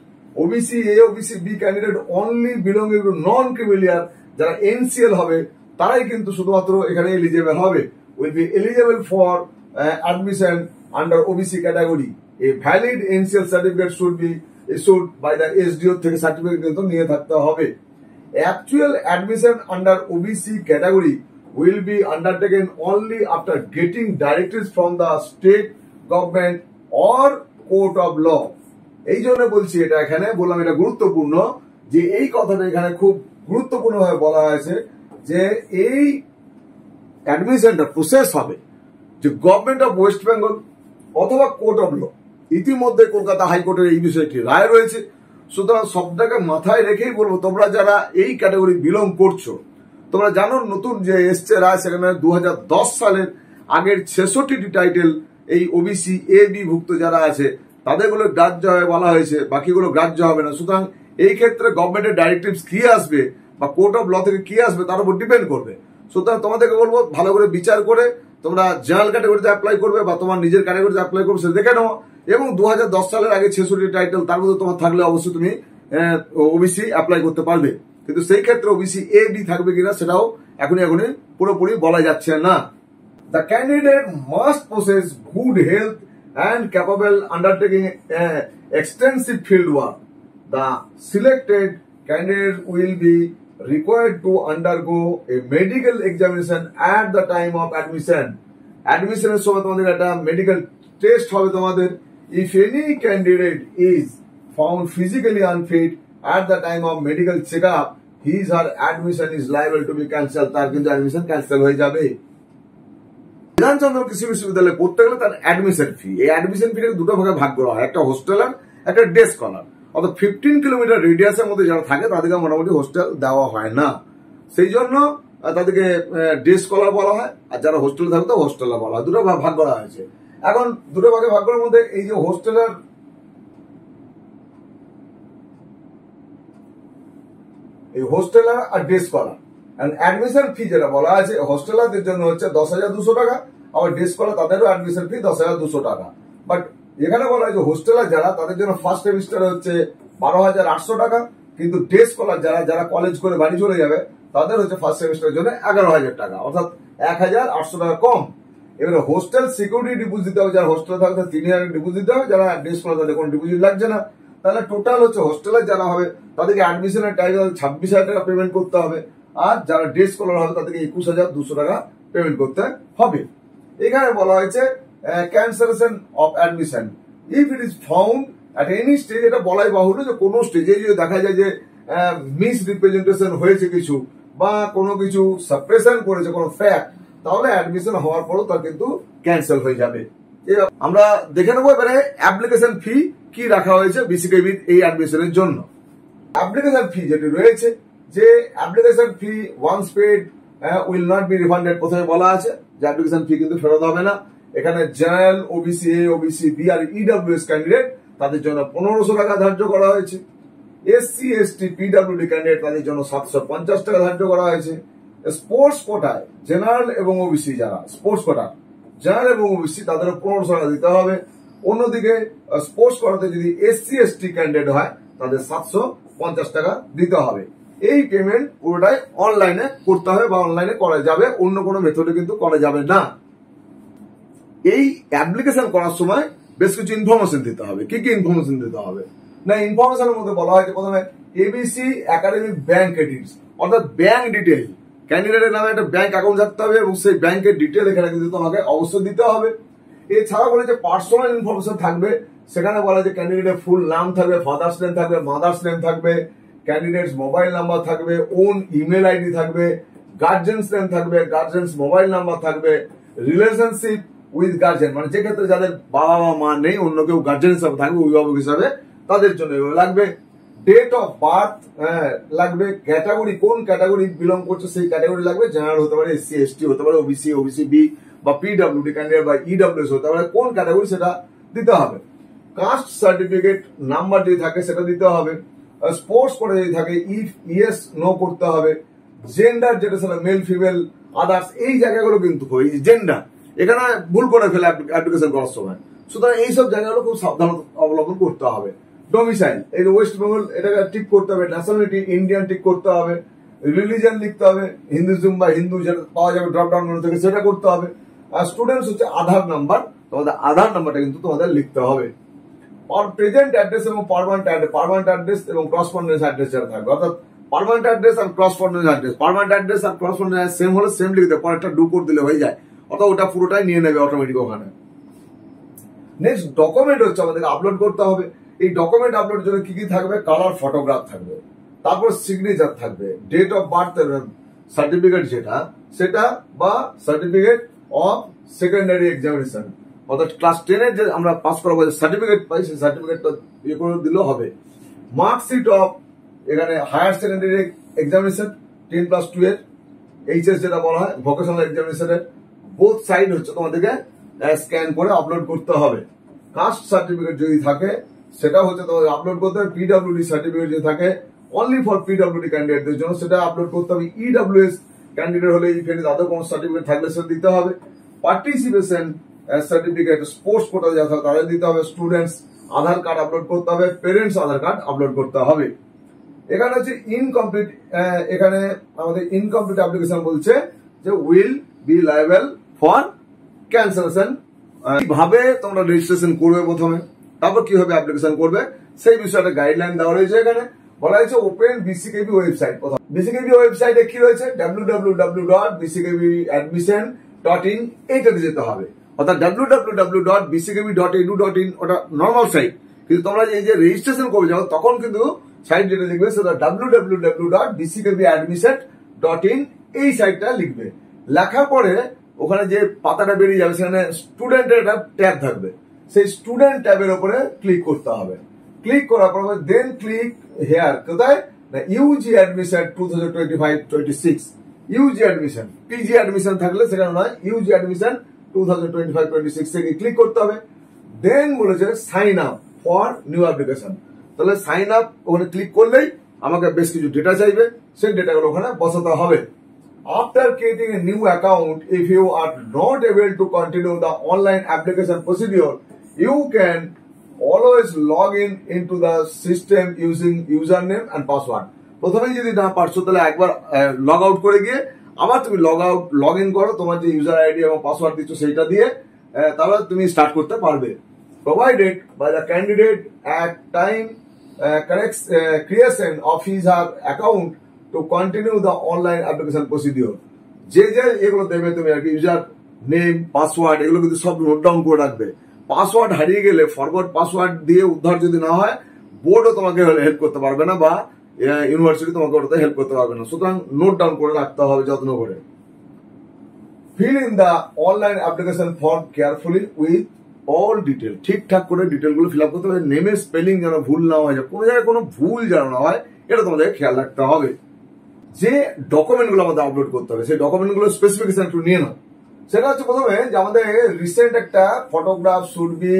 OBC A, OBC B candidate only belonging to non-criminal, যারা NCL হবে তারাই কিন্তু শুধুমাত্র এখানে এলিজিবল হবে, will be eligible for admission under OBC category। A valid NCL certificate should be issued by the SDO থেকে certificate কিন্তু নিয়ে থাকতে হবে। Actual admission under OBC category will be undertaken only after getting directives from the state government or court of law। এই জন্য বলছি, এটা এখানে বললাম এটা গুরুত্বপূর্ণ, যে এই কথাটা এখানে খুব গুরুত্বপূর্ণ ভাবে বলা হয়েছে যে এই অ্যাডমিশনটা প্রসেস হবে যে গভর্নমেন্ট অফ ওয়েস্ট বেঙ্গল অথবা কোর্ট অফ ল। ইতিমধ্যে কলকাতা হাইকোর্টের এই বিষয়টি রায় রয়েছে, সুতরাং সবটাকে মাথায় রেখেই বলবো তোমরা যারা এই ক্যাটাগরি বিলং করছো, তোমরা জানো নতুন যে এসছে রায়, সেখানে 2010 সালের আগের 66টি টাইটেল এই ওবিসি এ বি ভুক্ত যারা আছে তাদেরগুলো গ্রাহ্য হয়ে বলা হয়েছে, বাকিগুলো গ্রাহ্য হবে না। সুতরাং এই ক্ষেত্রে গভর্নমেন্টের ডাইরেক্টিভস কি আসবে বা কোর্ট অফ ল থেকে কি আসবে তার উপর ডিপেন্ড করবে। সুতরাং তোমাদেরকে বলবো ভালো করে বিচার করে তোমরা জেনারেল ক্যাটাগরিতে অ্যাপ্লাই করবে বা তোমার নিজের ক্যাটাগরিতে অ্যাপ্লাই করবে সেটা দেখে নাও, এবং 2010 সালের আগে 66টি টাইটেল তার মধ্যে তোমার থাকলে অবশ্যই তুমি ওবিসি অ্যাপ্লাই করতে পারবে, কিন্তু সেই ক্ষেত্রে ওবিসি এ বি থাকবে কিনা সেটাও এখনই পুরোপুরি বলা যাচ্ছে না। The candidate must possess good health and capable undertaking extensive field work. The selected candidate will be required to undergo a medical examination at the time of admission. Admission এর সময় তোমাদের একটা মেডিকেল টেস্ট হবে তোমাদের। If any candidate is found physically unfit at the time of medical checkup, his or her admission is liable to be cancelled। তার কিন্তু admission cancel হয়ে যাবে। বিধানচন্দ্র কৃষি বিশ্ববিদ্যালয়ে পড়তে গেলে তার অ্যাডমিশন ফি, এই অ্যাডমিশন ফিটাকে দুটো ভাগে ভাগ করা হয়, একটা হোস্টেলার একটা ডে স্কলার। অর্থাৎ 15 কিলোমিটার রেডিয়াসের মধ্যে যারা থাকে তাদেরকে মোটামুটি হোস্টেল দেওয়া হয় না, সেই জন্য তাদেরকে ডে স্কলার বলা হয়, আর যারা হোস্টেলে থাকে তো হোস্টেলার বলা হয়। দুটো ভাগ করা হয়েছে। এখন দুটো ভাগে ভাগ করার মধ্যে এই যে হোস্টেলার আর ডে স্কলার অ্যাডমিশন ফি যেটা বলা আছে হোস্টেলারদের জন্য হচ্ছে 10,200 টাকা, আবার ডে স্কলার তাদেরও অ্যাডমিশন ফি 10,200 টাকা। বাট এখানে বলা হয় যে হোস্টেলার যারা তাদের জন্য ফার্স্ট সেমিস্টারে হচ্ছে 12,800 টাকা, কিন্তু ডে স্কলার যারা কলেজ করে বাড়ি চলে যাবে তাদের হচ্ছে ফার্স্ট সেমিস্টারের জন্য 11,000 টাকা, অর্থাৎ 1,800 টাকা কম। এবারে হোস্টেল সিকিউরিটি ডিপোজিট দিতে হবে, যারা হোস্টেলে থাকবে 3,000 ডিপোজিট দিতে হবে, যারা ডে স্কলার তাদের কোনো ডিপোজিট লাগছে না। তাহলে টোটাল হচ্ছে হোস্টেলের যারা হবে তাদেরকে অ্যাডমিশনের টাইমে 26,000 টাকা পেমেন্ট করতে হবে, আর যারা ডে স্কলার হবে তাদেরকে 21,200 টাকা পেমেন্ট করতে হবে। এখানে বলা হয়েছে cancellation of admission if it is found at any stage. এটা বলাই বাহুল্য যে কোনো স্টেজে যদি দেখা যায় যে মিস রিপ্রেজেন্টেশন হয়েছে কিছু, বা কোনো কিছু সাপ্রেশন করেছে কোনো ফ্যাক্ট, তাহলে অ্যাডমিশন হওয়ার পরও তার কিন্তু ক্যান্সেল হয়ে যাবে। আমরা দেখে নেবো এবারে অ্যাপ্লিকেশন ফি কি রাখা হয়েছে বিসিকেবির এই অ্যাডমিশনের জন্য। অ্যাপ্লিকেশন ফি যেটি রয়েছে, যে application fee once paid will not be refunded, প্রথমে বলা আছে যে অ্যাপ্লিকেশন ফি কিন্তু ফেরত হবে না। এখানে general, OBC A, OBC B আর ইডব্লিউএস ক্যান্ডিডেট তাদের জন্য 1,500 টাকা ধার্য করা হয়েছে। এসসি, এসটি, পিডব্লিউডি ক্যান্ডিডেট তাদের জন্য 750 টাকা ধার্য করা হয়েছে। স্পোর্টস কোটায় জেনারেল এবং ওবিসি, যারা স্পোর্টস কোটা জেনারেল এবং ওবিসি তাদের 1,500 টাকা দিতে হবে। অন্যদিকে স্পোর্টস কোটাতে যদি এসসি, এসটি ক্যান্ডিডেট হয় তাদের 750 টাকা দিতে হবে। এই পেমেন্ট পুরোটাই অনলাইনে করতে হবে বা অনলাইনে করা যাবে, অন্য কোনো মেথডে কিন্তু করা যাবে না। এই অ্যাপ্লিকেশন করার সময় বেশ কিছু ইনফরমেশন দিতে হবে। কি কি ইনফরমেশন দিতে হবে না, ইনফরমেশনের মধ্যে বলা হয়েছে প্রথমে এবিসি একাডেমিক ব্যাংক ডিটেইলস, অর্থাৎ ব্যাংক ডিটেইল। ক্যান্ডিডেটের নামে একটা ব্যাংক অ্যাকাউন্ট থাকতে হবে এবং সেই ব্যাংকের ডিটেইল এখানে কিন্তু তোমাকে অবশ্যই দিতে হবে। এছাড়া বলেছে পার্সোনাল ইনফরমেশন থাকবে, সেখানে বলা যে ক্যান্ডিডেটের ফুল নাম থাকবে, ফাদার্স নেম থাকবে, মাদার্স নেম থাকবে, ক্যান্ডিডেটস মোবাইল নাম্বার থাকবে, ওন ইমেল আইডি থাকবে, গার্জেন্স নেম থাকবে, গার্জেন্স মোবাইল নাম্বার থাকবে, রিলেশনশিপ উইথ গার্জেন, মানে যে ক্ষেত্রে যাদের বাবা মা নেই, অন্য কেউ গার্জেন হিসাবে থাকবে, অভিভাবক হিসাবে, তাদের জন্য এগুলো লাগবে। ডেট অফ বার্থ লাগবে, ক্যাটাগরি কোন ক্যাটাগরি বিলং করছে সেই ক্যাটাগরি লাগবে, জেনারেল হতে পারে, এসসি, এসটি হতে পারে, ওবিসি, ওবিসি বি বা পিডব্লিউডি ক্যান্ডিডেট বা ইডব্লিউএস হতে পারে, কোন ক্যাটাগরি সেটা দিতে হবে। কাস্ট সার্টিফিকেট নাম্বার যদি থাকে সেটা দিতে হবে। স্পোর্টস করে যদি থাকে ইফ ইয়েস নো করতে হবে। জেন্ডার যেটা সেটা মেল ফিমেল আদার্স, এই জায়গাগুলো কিন্তু জেন্ডার এখানে ভুল করে ফেলে অ্যাপ্লিকেশন করার সময়, সুতরাং এইসব জায়গাগুলো খুব সাবধানতা অবলম্বন করতে হবে। ডোমিসাইল, এই যে ওয়েস্ট বেঙ্গল, এটাকে ঠিক করতে হবে। ন্যাশনালিটি ইন্ডিয়ান ঠিক করতে হবে। রিলিজিয়ন লিখতে হবে, হিন্দুইজম বা হিন্দু যেটা পাওয়া যাবে ড্রপ ডাউন মেনু থেকে সেটা করতে হবে। আর স্টুডেন্টস হচ্ছে আধার নাম্বার, তোমাদের আধার নাম্বারটা কিন্তু তোমাদের লিখতে হবে। প্রেজেন্ট অ্যাড্রেস এবং পার্মানেন্ট অ্যাড্রেস এবং করসপন্ডেন্স অ্যাড্রেস যেটা থাকবে, অর্থাৎ পার্মানেন্ট অ্যাড্রেস আর করসপন্ডেন্স অ্যাড্রেস, পার্মানেন্ট অ্যাড্রেস আর করসপন্ডেন্স সেম হলে সেম লিখতে, পরে একটা ডু কোড দিলে হয়ে যায়, অর্থাৎ ওটা পুরোটাই নিয়ে নেবে অটোমেটিক ওখানে। নেক্সট ডকুমেন্ট হচ্ছে আমাদেরকে আপলোড করতে হবে। এই ডকুমেন্ট আপলোডের জন্য কি কি থাকবে, কালার ফটোগ্রাফ থাকবে, তারপর সিগনেচার থাকবে, ডেট অফ বার্থ সার্টিফিকেট যেটা সেটা, বা সার্টিফিকেট অফ সেকেন্ডারি এক্সামিনেশন, অর্থাৎ ক্লাস 10 যে আমরা পাস করাবো সার্টিফিকেট পাই, সেই সার্টিফিকেটটা ইয়ে করে দিলেও হবে। মার্কশিট অফ এখানে হায়ার সেকেন্ডারি এক্সামিনেশন 10+2 এর, এইচএস যেটা বলা হয় ভোকেশনাল এক্সামিনেশনের, বোথ সাইড হচ্ছে তোমাদেরকে স্ক্যান করে আপলোড করতে হবে। কাস্ট সার্টিফিকেট যদি থাকে সেটা হচ্ছে তোমাদের আপলোড করতে হবে। পিডব্লিউডি সার্টিফিকেট যদি থাকে অনলি ফর পিডব্লিউডি ক্যান্ডিডেটদের জন্য, সেটা আপলোড করতে হবে। ইডব্লিউএস ক্যান্ডিডেট হলে ইফ এনি আদার কোনো সার্টিফিকেট থাকলে সেটা দিতে হবে। পার্টিসিপেশন সার্টিফিকেট স্পোর্টস কোটা যা থাকে তাদের দিতে হবে। স্টুডেন্টস আধার কার্ড আপলোড করতে হবে, পেরেন্টস আধার কার্ড আপলোড করতে হবে। এখানে হচ্ছে ইনকমপ্লিট, এখানে আমাদের ইনকমপ্লিট অ্যাপ্লিকেশন বলছে যে will be liable for cancellation. কিভাবে তোমরা রেজিস্ট্রেশন করবে প্রথমে, তারপর কিভাবে অ্যাপ্লিকেশন করবে সেই বিষয়ে গাইডলাইন দেওয়া রয়েছে। এখানে বলা হয়েছে ওপেন বিসিকেবি ওয়েবসাইট। প্রথম বিসিকেবি ওয়েবসাইটে কি রয়েছে, www.bckbadmission.in, এইটাতে যেতে হবে, অর্থাৎ www.bckb.edu.in ওটা নর্মাল সাইট, কিন্তু তোমরা এই যে রেজিস্ট্রেশন করবে যাও তখন কিন্তু সাইট যেটা লিখবে সেটা www.bckbadmission.in, এই সাইটটা লিখবে। লেখার পরে ওখানে যে পাতাটা বেরিয়ে যাবে সেখানে স্টুডেন্টের একটা ট্যাব থাকবে, সেই স্টুডেন্ট ট্যাবের উপরে ক্লিক করতে হবে। ক্লিক করার পর দেন ক্লিক হেয়ার, কোথায় না Yuji admission 2025-26, Yuji admission, PG admission থাকলে সেখানে নয়, ইউজি অ্যাডমিশন 2025-26 থেকে ক্লিক করতে হবে। দেন বলেছে sign up for new application, তাহলে সাইন আপ ওখানে ক্লিক করলেই আমাকে বেশ কিছু ডেটা চাইবে, সেই ডেটাগুলো ওখানে বসাতে হবে। After creating a new account, if you are not able to continue the online application procedure, you can always log in into the system using username and password. প্রথমেই যদি না পারছো তাহলে একবার লগ আউট করে গিয়ে আবার তুমি লগ ইন করো, তোমার যে ইউজার আইডি এবং পাসওয়ার্ড দিচ্ছ সেইটা দিয়ে, তাহলে তুমি স্টার্ট করতে পারবে। Provided by the candidate at time creation of his her account to continue the online application procedure. যে এগুলো দেবে তুমি আর কি, ইউজার নেম পাসওয়ার্ড এগুলো কিন্তু সব নোট ডাউন করে রাখবে। পাসওয়ার্ড হারিয়ে গেলে ফরগট পাসওয়ার্ড দিয়ে উদ্ধার যদি না হয়, বোর্ডও তোমাকে হেল্প করতে পারবে না বা ইউনিভার্সিটি তোমাকে ওটাতে হেল্প করতে পারবে না। সুতরাং নোট ডাউন করে রাখতে হবে যত্ন করে। Fill in the online application form carefully with all detail. ঠিকঠাক করে ডিটেলগুলো ফিল আপ করতে হবে। নেমের স্পেলিং যেন ভুল না হয়ে যায়, কোনো জায়গায় কোনো ভুল যেন না হয়, এটা তোমাদের খেয়াল রাখতে হবে। যে ডকুমেন্টগুলো আমাদের আপলোড করতে হবে, সেই ডকুমেন্টগুলো স্পেসিফিকেশন একটু নিয়ে নাও। সেটা হচ্ছে প্রথমে যে আমাদের রিসেন্ট একটা photograph should be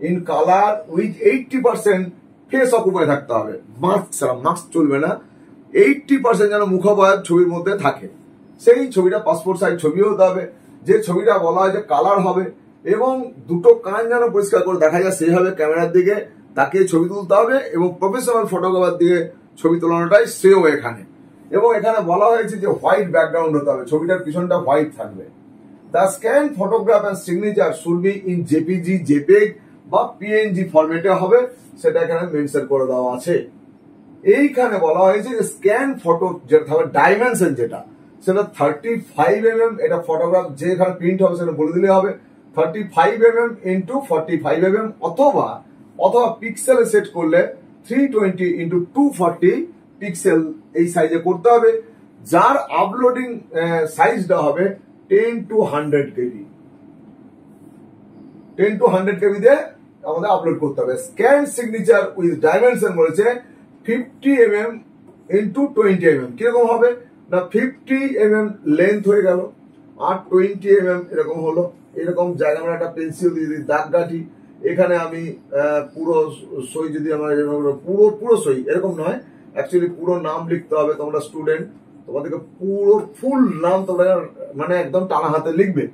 in colour with 80% face occupy থাকতে হবে। মাস্ক চলবে না, 80% যেন মুখোপাধ্যায় ছবির মধ্যে থাকে। সেই ছবিটা পাসপোর্ট সাইজ ছবি হতে হবে। যে ছবিটা বলা হয় যে কালার হবে এবং দুটো কান যেন পরিষ্কার করে দেখা যায় সেইভাবে ক্যামেরার দিকে তাকিয়ে ছবি তুলতে হবে এবং প্রফেশনাল ফটোগ্রাফার দিয়ে ছবি তোলানোটাই শ্রেয় এখানে। এবং এখানে বলা হয়েছে যে হোয়াইট ব্যাকগ্রাউন্ড হতে হবে, ছবিটার পিছনটা হোয়াইট থাকবে। The scanned photograph and signature should be in JPG, JPEG বা PNG ফরম্যাটে হবে, সেটা এখানে মেনশন করে দেওয়া আছে। এইখানে বলা হয়েছে যে স্ক্যান ফটো যেটা হবে ডাইমেনশন যেটা, সেটা 35 mm। এটা ফটোগ্রাফ যেখানে প্রিন্ট হবে সেটা বলে দিলে হবে 35 mm ইন্টু 45 mm, অথবা পিক্সেলে সেট করলে 320 ইন্টু 240 পিক্সেল এই সাইজে করতে হবে। যার আপলোডিং সাইজটা হবে 10 to 100 KB। 10 to 100 KB দিয়ে আমাদের আপলোড করতে হবে। স্ক্যান সিগনেচার উইথ ডাইমেনশন বলেছে 50 mm ইন্টু 20 mm। কিরকম হবে না 50 mm লেন্থ হয়ে গেল আর 20 mm এরকম হলো। এরকম জায়গা আমরা একটা পেন্সিল দিয়ে দিই, দাগ কাটি। এখানে আমি পুরো সই যদি আমার পুরো সই এরকম নয়, অ্যাকচুয়ালি পুরো নাম লিখতে হবে। তোমরা স্টুডেন্ট, তোমাদেরকে পুরো ফুল নাম তোমরা মানে একদম টানা হাতে লিখবে,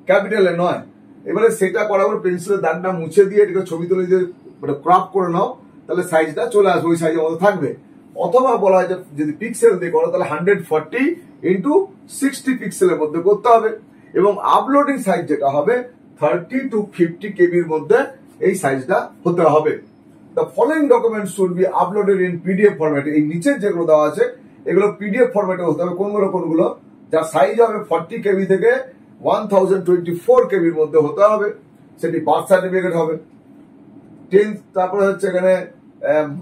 ক্যাপিটালে নয়। এবারে সেটা করার পর পেন্সিলের দাগটা মুছে দিয়ে এটাকে ছবি তুলে দিয়ে ক্রপ করে নাও, তাহলে সাইজটা চলে আসবে, ওই সাইজের মতো থাকবে। অথবা বলা হয় যে যদি পিক্সেল দিয়ে করো তাহলে 140 ইন্টু 60 পিক্সেলের মধ্যে করতে হবে। এবং আপলোডিং সাইজ যেটা হবে 30 to 50 KB এর মধ্যে এই সাইজটা হতে হবে। The following documents should be uploaded in PDF format। এই নিচের যেগুলো দেওয়া আছে এগুলো PDF ফরম্যাটে হতে হবে। কোনগুলো যার সাইজ হবে 40 KB থেকে 1024 KB এর মধ্যে হতে হবে। সেটি বার্থ সার্টিফিকেট হবে, 10th, তারপরে হচ্ছে এখানে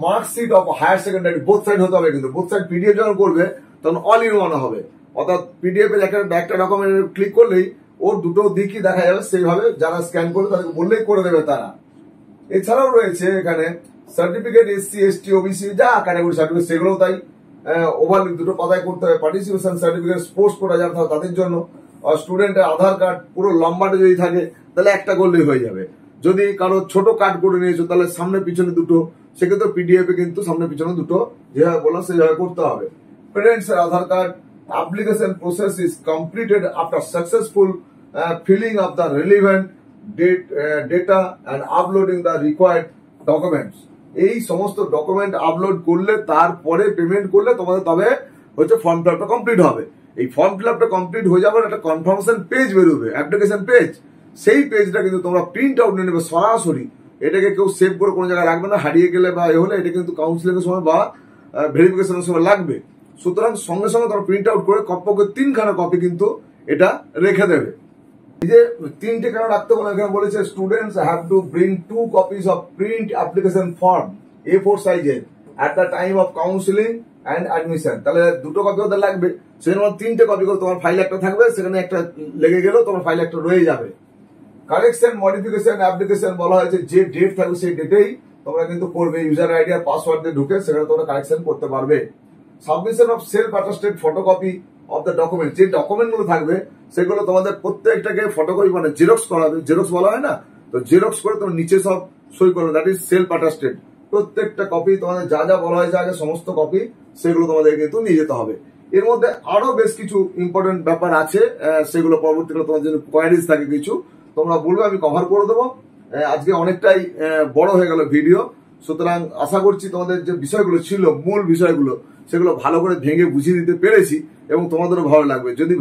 marksheet of higher secondary, both side হতে হবে। কিন্তু বোথ সাইড পিডিএফ যখন করবে তখন অল ইন ওয়ান হবে, অর্থাৎ পিডিএফ এর একটা ডকুমেন্ট ক্লিক করলেই ওর দুটো দিকই দেখা যাবে। সেইভাবে যারা স্ক্যান করবে তাদেরকে বললেই করে দেবে তারা। এছাড়াও রয়েছে এখানে সার্টিফিকেট SC ST OBC যা ক্যাটাগরি সার্টিফিকেট সেগুলো তাই ওভারলিক দুটো পাতায় করতে হবে। পার্টিসিপেশন সার্টিফিকেট স্পোর্টস কোটা যারা থাকে তাদের জন্য, স্টুডেন্টের আধার কার্ড পুরো লম্বাটা যদি থাকে তাহলে একটা করলেই হয়ে যাবে। যদি কারো ছোট কার্ড করে নিয়েছো তাহলে সামনে পিছনে দুটো, সেক্ষেত্রে পিডিএফ এ কিন্তু সামনে পিছনে দুটো যেভাবে বললাম সেইভাবে করতে হবে। পেরেন্টস এর আধার card application process is completed after successful filling of the relevant data and uploading the required documents। এই সমস্ত ডকুমেন্ট আপলোড করলে তারপরে পেমেন্ট করলে তোমাদের তবে হচ্ছে ফর্ম ফিল আপটা কমপ্লিট হবে। এই ফর্ম ফিল আপটা কমপ্লিট হয়ে যাবে, একটা কনফার্মেশন পেজ বেরোবে, অ্যাপ্লিকেশন পেজ। সেই পেজটা কিন্তু তোমরা প্রিন্ট আউট নিয়ে নেবে সরাসরি। এটাকে কেউ সেভ করে কোনো জায়গায় রাখবে না, হারিয়ে গেলে বা হলে এটা কিন্তু কাউন্সিলিং এর সময় বা ভেরিফিকেশনের সময় লাগবে। সুতরাং সঙ্গে সঙ্গে তোমরা প্রিন্ট আউট করে কমপক্ষে 3খানা কপি কিন্তু এটা রেখে দেবে। এই যে 3টে কেন রাখতে বলে এখানে বলেছে students have to bring 2 copies of print application form A4 সাইজের at the time of counseling and admission। তাহলে 2টো কপি ওদের লাগবে, সেখানে 3টে কপি করে তোমার ফাইল একটা থাকবে, সেখানে একটা লেগে গেলেও তোমার ফাইল একটা রয়ে যাবে। কারেকশন মডিফিকেশন অ্যাপ্লিকেশন বলা হয়েছে যে ডেট থাকবে সেই ডেটেই তোমরা কিন্তু করবে। ইউজার আইডি আর পাসওয়ার্ড দিয়ে ঢুকে সেখানে তোমরা কারেকশন করতে পারবে। Submission of self attested photocopy of the document, যে ডকুমেন্ট গুলো থাকবে সেগুলো তোমাদের প্রত্যেকটাকে ফটোকপি মানে জেরক্স করাবে। জেরক্স বলা হয় না, তো জেরক্স করে তোমার নিচে সব সই করবে, দ্যাট ইজ সেলফ অ্যাটাস্টেড। প্রত্যেকটা কপি তোমাদের যা যা বলা হয়েছে আগে সমস্ত কপি সেগুলো তোমাদের কিন্তু নিয়ে যেতে হবে। এর মধ্যে আরো বেশ কিছু ইম্পর্টেন্ট ব্যাপার আছে, সেগুলো পরবর্তীকালে তোমার জন্য কোয়ারিজ থাকে কিছু, তোমরা বলবে আমি কভার করে দেবো। আজকে অনেকটাই বড় হয়ে গেল ভিডিও। সুতরাং আশা করছি তোমাদের যে বিষয়গুলো ছিল, মূল বিষয়গুলো, সেগুলো ভালো করে ভেঙে বুঝিয়ে দিতে পেরেছি এবং তোমাদেরও ভালো লাগবে। যদি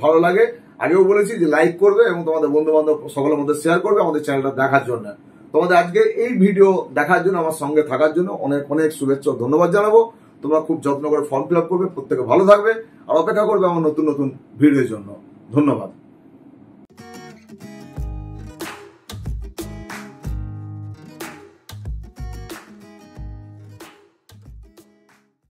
ভালো লাগে, আগেও বলেছি যে লাইক করবে এবং তোমাদের বন্ধু বান্ধব সকলের মধ্যে শেয়ার করবে আমাদের চ্যানেলটা দেখার জন্য। তোমাদের আজকে এই ভিডিও দেখার জন্য, আমার সঙ্গে থাকার জন্য অনেক অনেক শুভেচ্ছা ও ধন্যবাদ জানাবো। তোমরা খুব যত্ন করে ফর্ম ফিল আপ করবে, প্রত্যেকে ভালো থাকবে আর অপেক্ষা করবে আমার নতুন নতুন ভিডিওর জন্য। ধন্যবাদ।